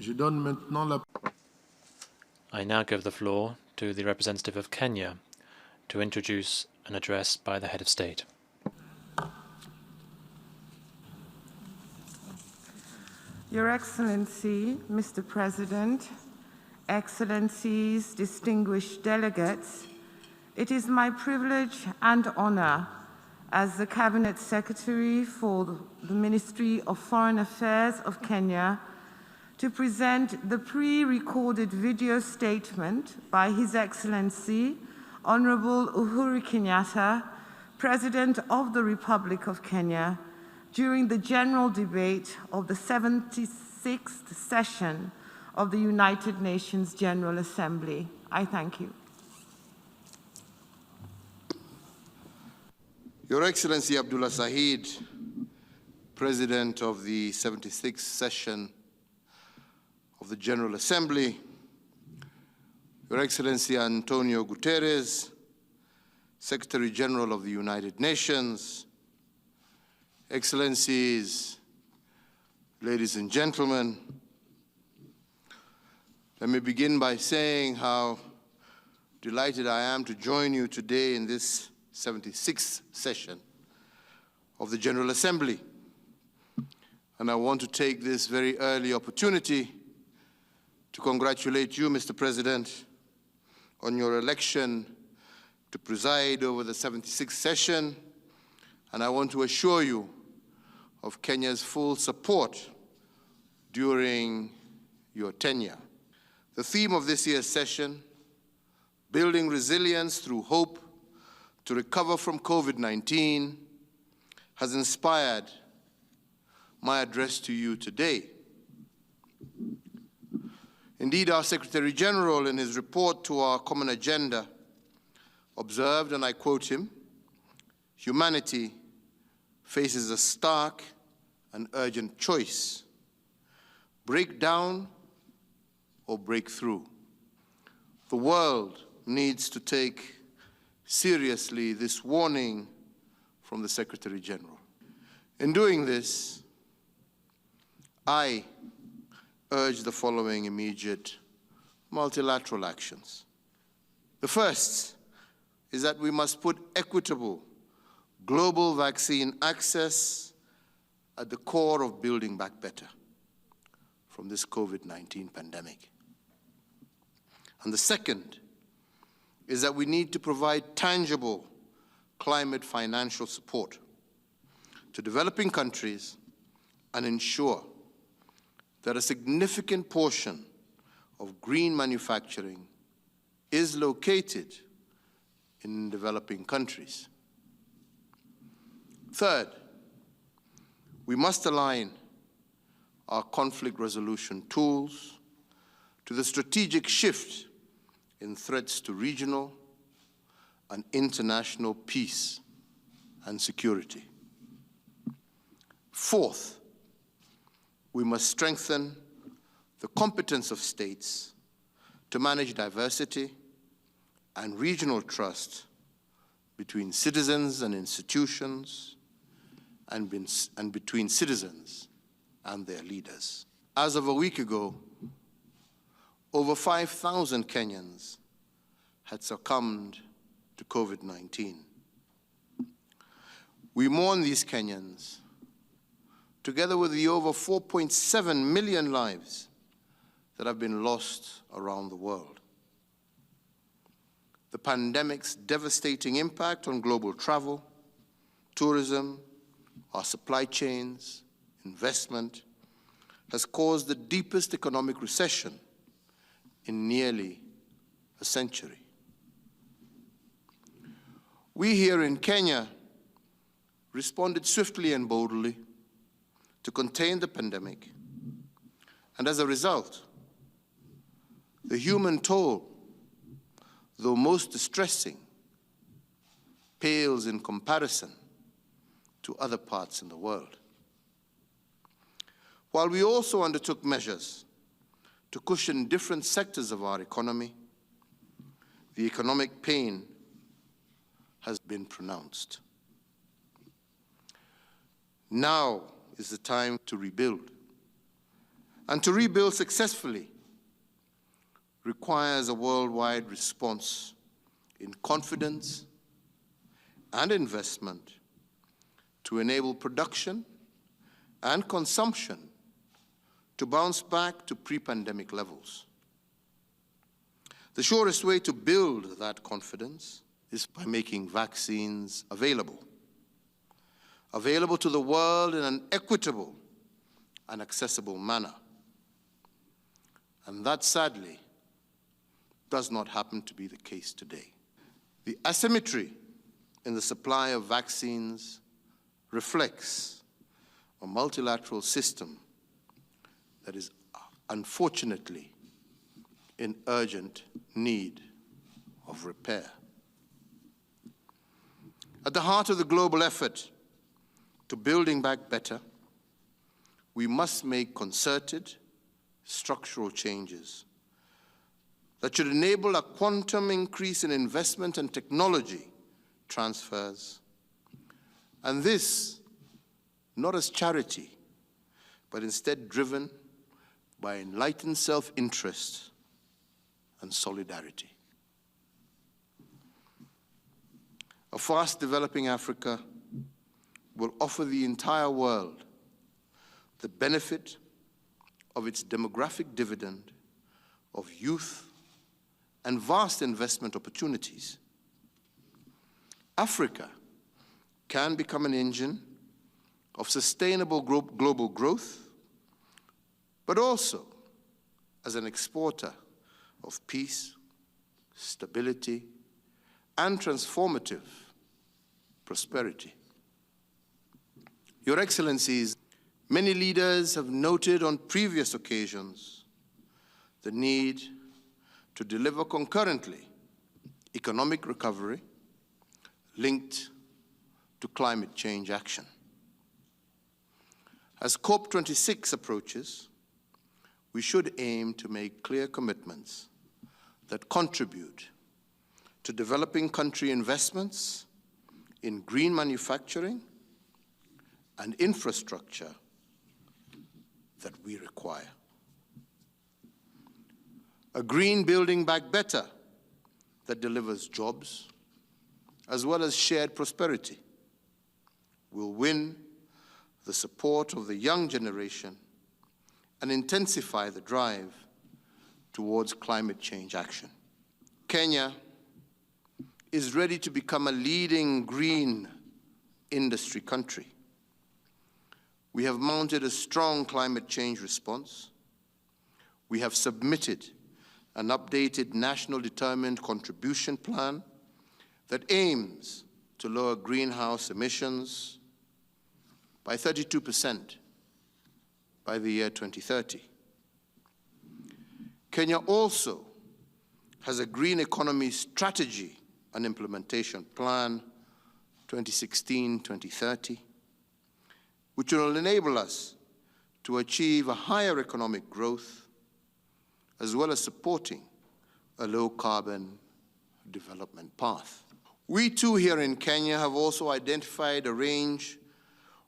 Je donne maintenant la... I now give the floor to the representative of Kenya to introduce an address by the head of state. Your Excellency, Mr. President, Excellencies, distinguished delegates, it is my privilege and honor as the Cabinet Secretary for the Ministry of Foreign Affairs of Kenya to present the pre-recorded video statement by His Excellency, Honorable Uhuru Kenyatta, President of the Republic of Kenya, during the general debate of the 76th session of the United Nations General Assembly. I thank you. Your Excellency Abdullah Sahid, President of the 76th session of the General Assembly, Your Excellency Antonio Guterres, Secretary General of the United Nations, Excellencies, ladies and gentlemen, let me begin by saying how delighted I am to join you today in this 76th session of the General Assembly. And I want to take this very early opportunity to congratulate you, Mr. President, on your election to preside over the 76th session, and I want to assure you of Kenya's full support during your tenure. The theme of this year's session, Building Resilience Through Hope to Recover from COVID-19, has inspired my address to you today. Indeed, our Secretary General, in his report to our common agenda, observed, and I quote him, "Humanity faces a stark and urgent choice: break down or break through." The world needs to take seriously this warning from the Secretary General. In doing this, I urge the following immediate multilateral actions. The first is that we must put equitable global vaccine access at the core of building back better from this COVID-19 pandemic. And the second is that we need to provide tangible climate financial support to developing countries and ensure that a significant portion of green manufacturing is located in developing countries. Third, we must align our conflict resolution tools to the strategic shift in threats to regional and international peace and security. Fourth, we must strengthen the competence of states to manage diversity and regional trust between citizens and institutions, and between citizens and their leaders. As of a week ago, over 5,000 Kenyans had succumbed to COVID-19. We mourn these Kenyans, together with the over 4.7 million lives that have been lost around the world. The pandemic's devastating impact on global travel, tourism, our supply chains, investment, has caused the deepest economic recession in nearly a century. We here in Kenya responded swiftly and boldly to contain the pandemic, and as a result, the human toll, though most distressing, pales in comparison to other parts in the world. While we also undertook measures to cushion different sectors of our economy, the economic pain has been pronounced. Now is the time to rebuild. And to rebuild successfully requires a worldwide response in confidence and investment to enable production and consumption to bounce back to pre-pandemic levels. The surest way to build that confidence is by making vaccines available to the world in an equitable and accessible manner. And that, sadly, does not happen to be the case today. The asymmetry in the supply of vaccines reflects a multilateral system that is unfortunately in urgent need of repair. At the heart of the global effort to building back better, we must make concerted structural changes that should enable a quantum increase in investment and technology transfers, and this not as charity, but instead driven by enlightened self-interest and solidarity. A fast-developing Africa will offer the entire world the benefit of its demographic dividend of youth and vast investment opportunities. Africa can become an engine of sustainable global growth, but also as an exporter of peace, stability, and transformative prosperity. Your Excellencies, many leaders have noted on previous occasions the need to deliver concurrently economic recovery linked to climate change action. As COP26 approaches, we should aim to make clear commitments that contribute to developing country investments in green manufacturing and infrastructure that we require. A green building back better that delivers jobs as well as shared prosperity will win the support of the young generation and intensify the drive towards climate change action. Kenya is ready to become a leading green industry country. We have mounted a strong climate change response. We have submitted an updated national determined contribution plan that aims to lower greenhouse emissions by 32% by the year 2030. Kenya also has a green economy strategy and implementation plan 2016-2030, which will enable us to achieve a higher economic growth as well as supporting a low-carbon development path. We too here in Kenya have also identified a range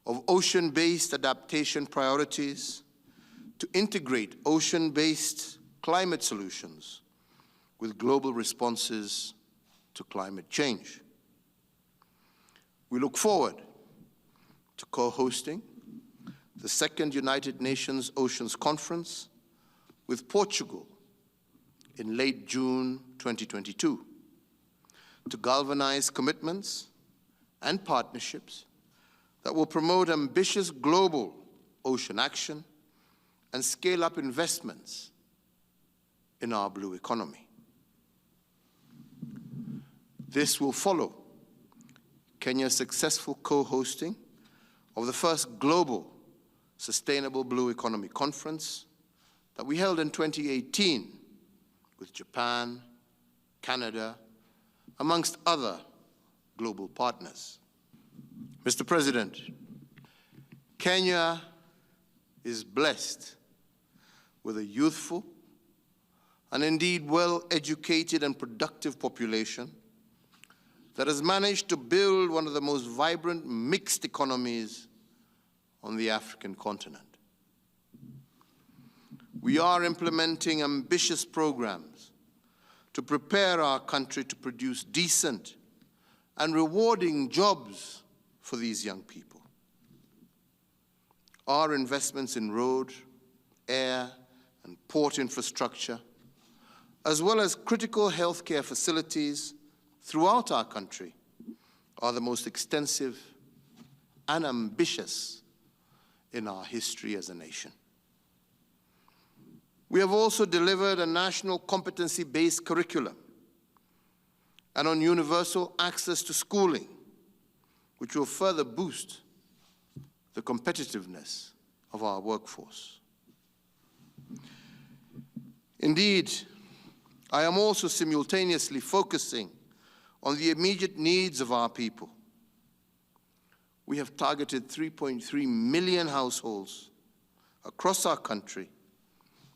of ocean-based adaptation priorities to integrate ocean-based climate solutions with global responses to climate change. We look forward to co-hosting the second United Nations Oceans Conference with Portugal in late June 2022 to galvanize commitments and partnerships that will promote ambitious global ocean action and scale up investments in our blue economy. This will follow Kenya's successful co-hosting of the first global Sustainable Blue Economy Conference that we held in 2018 with Japan, Canada, amongst other global partners. Mr. President, Kenya is blessed with a youthful and indeed well-educated and productive population that has managed to build one of the most vibrant mixed economies on the African continent. we are implementing ambitious programs to prepare our country to produce decent and rewarding jobs for these young people. Our investments in road, air, and port infrastructure, as well as critical healthcare facilities throughout our country, are the most extensive and ambitious in our history as a nation. We have also delivered a national competency-based curriculum and on universal access to schooling, which will further boost the competitiveness of our workforce. Indeed, I am also simultaneously focusing on the immediate needs of our people. We have targeted 3.3 million households across our country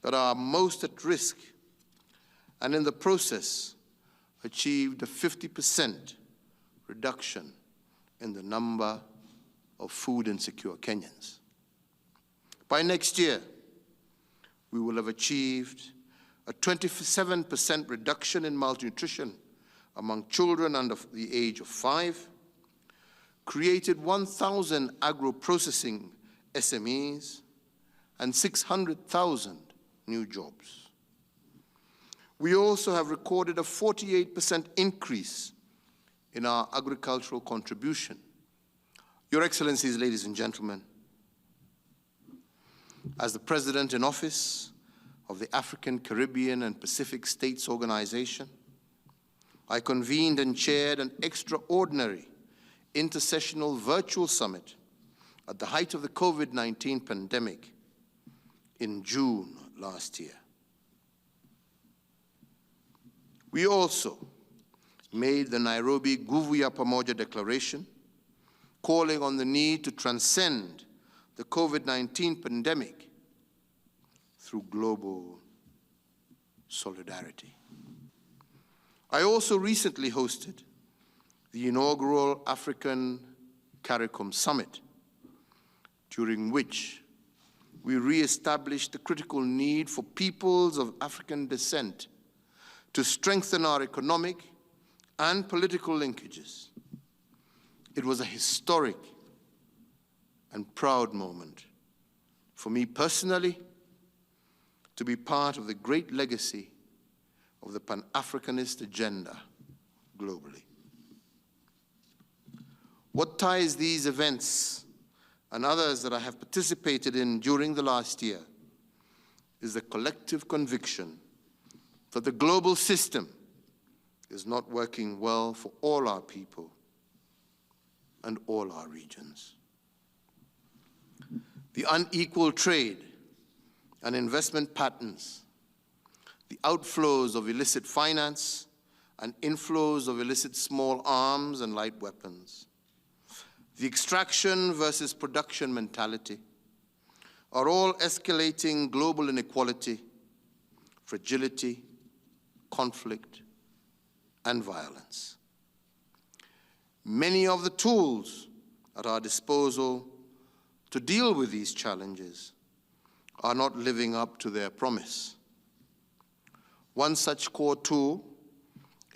that are most at risk, and in the process achieved a 50% reduction in the number of food insecure Kenyans. By next year, we will have achieved a 27% reduction in malnutrition among children under the age of 5, created 1,000 agro-processing SMEs, and 600,000 new jobs. We also have recorded a 48% increase in our agricultural contribution. Your Excellencies, ladies and gentlemen, as the President in office of the African, Caribbean, and Pacific States Organization, I convened and chaired an extraordinary intersessional virtual summit at the height of the COVID-19 pandemic in June last year. We also made the Nairobi Nguvu ya Pamoja Declaration, calling on the need to transcend the COVID-19 pandemic through global solidarity. I also recently hosted the inaugural African CARICOM Summit, during which we re-established the critical need for peoples of African descent to strengthen our economic and political linkages. It was a historic and proud moment for me personally to be part of the great legacy of the Pan-Africanist agenda globally. What ties these events and others that I have participated in during the last year is the collective conviction that the global system is not working well for all our people and all our regions. The unequal trade and investment patterns, the outflows of illicit finance and inflows of illicit small arms and light weapons, the extraction versus production mentality are all escalating global inequality, fragility, conflict, and violence. Many of the tools at our disposal to deal with these challenges are not living up to their promise. One such core tool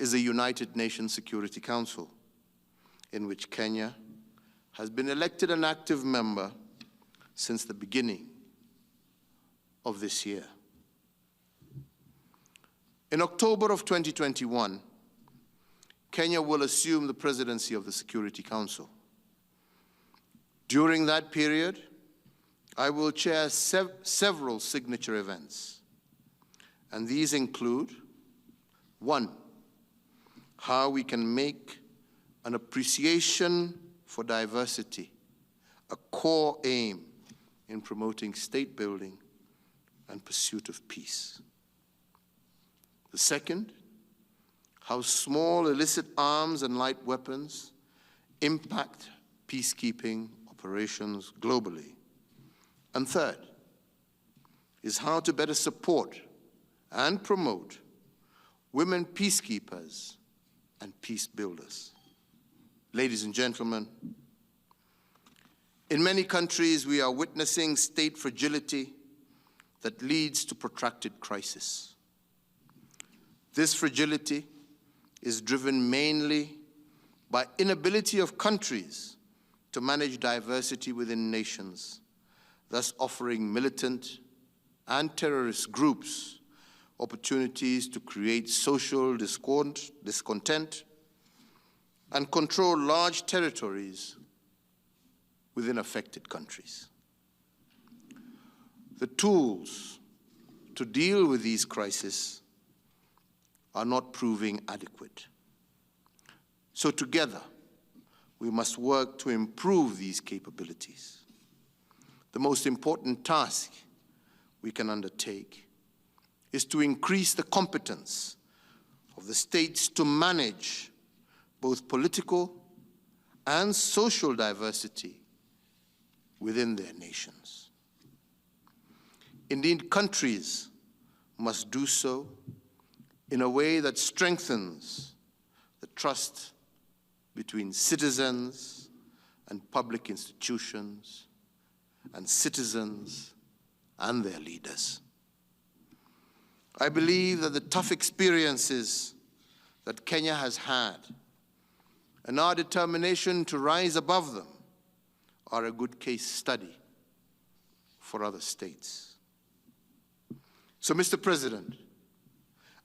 is the United Nations Security Council, in which Kenya has been elected an active member since the beginning of this year. In October of 2021, Kenya will assume the presidency of the Security Council. During that period, I will chair several signature events, and these include: 1, how we can make an appreciation for diversity a core aim in promoting state building and pursuit of peace. The second, how small illicit arms and light weapons impact peacekeeping operations globally. And third, is how to better support and promote women peacekeepers and peace builders. Ladies and gentlemen, in many countries we are witnessing state fragility that leads to protracted crisis. This fragility is driven mainly by inability of countries to manage diversity within nations, thus offering militant and terrorist groups opportunities to create social discontent and control large territories within affected countries. The tools to deal with these crises are not proving adequate. So together, we must work to improve these capabilities. The most important task we can undertake is to increase the competence of the states to manage both political and social diversity within their nations. Indeed, countries must do so in a way that strengthens the trust between citizens and public institutions, and citizens and their leaders. I believe that the tough experiences that Kenya has had and our determination to rise above them are a good case study for other states. So, Mr. President,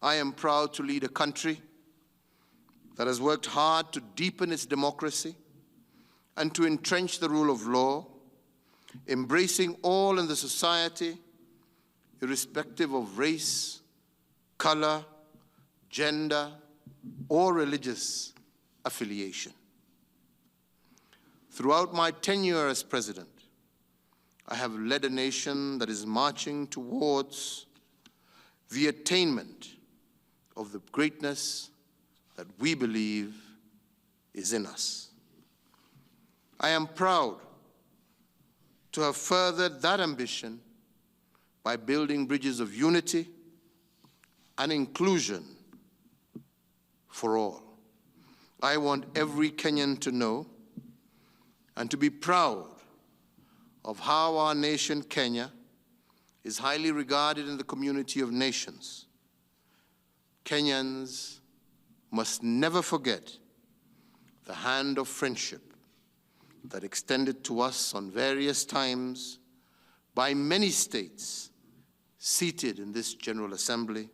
I am proud to lead a country that has worked hard to deepen its democracy and to entrench the rule of law, embracing all in the society, irrespective of race, color, gender, or religious affiliation. Throughout my tenure as president, I have led a nation that is marching towards the attainment of the greatness that we believe is in us. I am proud to have furthered that ambition by building bridges of unity and inclusion for all. I want every Kenyan to know and to be proud of how our nation, Kenya, is highly regarded in the community of nations. Kenyans must never forget the hand of friendship that extended to us on various times by many states seated in this General Assembly,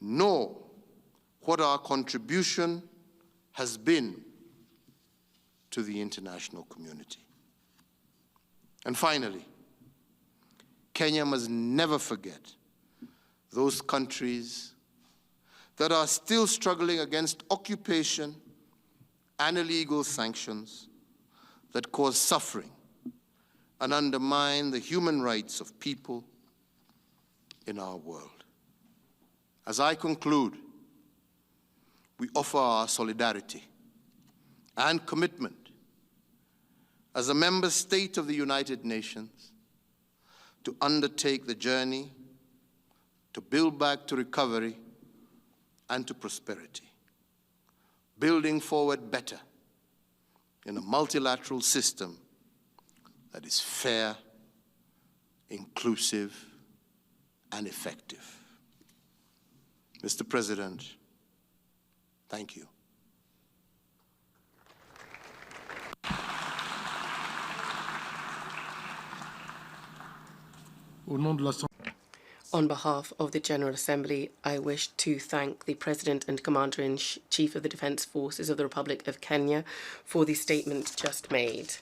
nor what our contribution has been to the international community. And finally, Kenya must never forget those countries that are still struggling against occupation and illegal sanctions that cause suffering and undermine the human rights of people in our world. As I conclude, we offer our solidarity and commitment as a member state of the United Nations to undertake the journey to build back to recovery and to prosperity, building forward better in a multilateral system that is fair, inclusive, and effective. Mr. President, thank you. On behalf of the General Assembly, I wish to thank the President and Commander-in-Chief of the Defence Forces of the Republic of Kenya for the statement just made.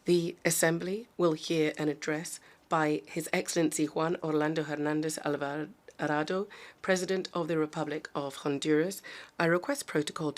The Assembly will hear an address by His Excellency Juan Orlando Hernandez Alvarado, President of the Republic of Honduras. I request protocol to